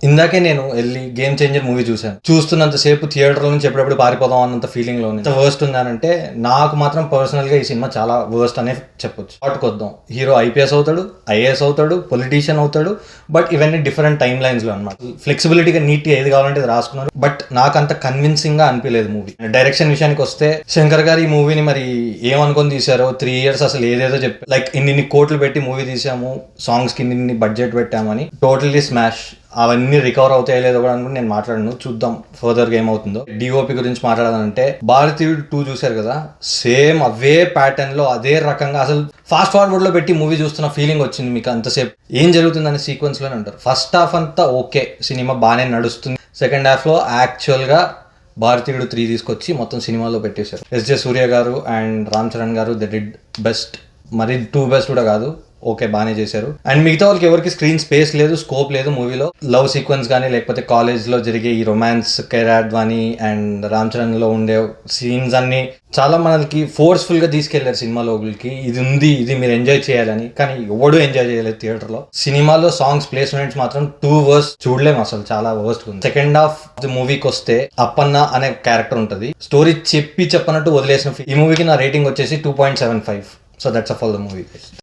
ఇందాకే నేను వెళ్ళి గేమ్ చేంజర్ మూవీ చూశాను. చూస్తున్నంతసేపు థియేటర్ నుంచి ఎప్పుడెప్పుడు పారిపోదాం అన్నంత ఫీలింగ్ లో ఎంత వర్స్ట్ ఉందానంటే నాకు మాత్రం పర్సనల్ గా ఈ సినిమా చాలా వర్స్ట్ అనే చెప్పొచ్చు. పాటుకొద్దాం, హీరో ఐపీఎస్ అవుతాడు, ఐఏఎస్ అవుతాడు, పొలిటీషియన్ అవుతాడు, బట్ ఇవన్నీ డిఫరెంట్ టైమ్ లైన్స్ లో అనమాట. ఫ్లెక్సిబిలిటీగా నీట్ గా ఏది కావాలంటే అది రాసుకున్నారు, బట్ నాకు అంత కన్విన్సింగ్ గా అనిపించలేదు మూవీ. డైరెక్షన్ విషయానికి వస్తే శంకర్ గారు ఈ మూవీని మరి ఏమనుకొని తీశారో, 3 years అసలు ఏదేదో చెప్పి లైక్ ఇన్ని కోట్లు పెట్టి మూవీ తీసాము, సాంగ్స్ కి ఇన్ని బడ్జెట్ పెట్టామని, టోటల్లీ స్మాష్. అవన్నీ రికవర్ అవుతాయో లేదో కూడా అనుకుని నేను మాట్లాడను, చూద్దాం ఫర్దర్ గా ఏమవుతుందో. డిఓపి గురించి మాట్లాడాలంటే భారతీయుడు 2 చూశారు కదా, సేమ్ అవే ప్యాటర్న్ లో అదే రకంగా అసలు ఫాస్ట్ ఫార్వర్డ్ లో పెట్టి మూవీ చూస్తున్న ఫీలింగ్ వచ్చింది మీకు. అంతసేపు ఏం జరుగుతుందని సీక్వెన్స్ లోనే అంటారు. ఫస్ట్ హాఫ్ అంతా ఓకే, సినిమా బాగానే నడుస్తుంది. సెకండ్ హాఫ్ లో యాక్చువల్ గా భారతీయుడు 3 తీసుకొచ్చి మొత్తం సినిమాలో పెట్టేశారు. ఎస్జే సూర్య గారు అండ్ రామ్ చరణ్ గారు దే డిడ్ బెస్ట్, మరి 2 బెస్ట్ కూడా కాదు, ఓకే బాగానే చేశారు. అండ్ మిగతా వాళ్ళకి ఎవరికి స్క్రీన్ స్పేస్ లేదు, స్కోప్ లేదు మూవీలో. లవ్ సీక్వెన్స్ కానీ లేకపోతే కాలేజ్ లో జరిగే ఈ రొమాన్స్ కెరాడ్వాని అండ్ రామ్ చరణ్ లో ఉండే సీన్స్ అన్ని చాలా మనకి ఫోర్స్ఫుల్ గా తీసుకెళ్లారు సినిమాలోకి. ఇది ఉంది, ఇది మీరు ఎంజాయ్ చేయాలని, కానీ ఎవడూ ఎంజాయ్ చేయలేదు థియేటర్ లో. సినిమాలో సాంగ్స్ ప్లేస్మెంట్స్ మాత్రం 2 worst చూడలేము అసలు, చాలా వర్స్ట్ ఉంది. సెకండ్ హాఫ్ ది మూవీకి వస్తే అప్పన్న అనే క్యారెక్టర్ ఉంటుంది, స్టోరీ చెప్పి చెప్పనట్టు వదిలేసిన. ఈ మూవీకి నా రేటింగ్ వచ్చేసి 2.75. So that's all the movie.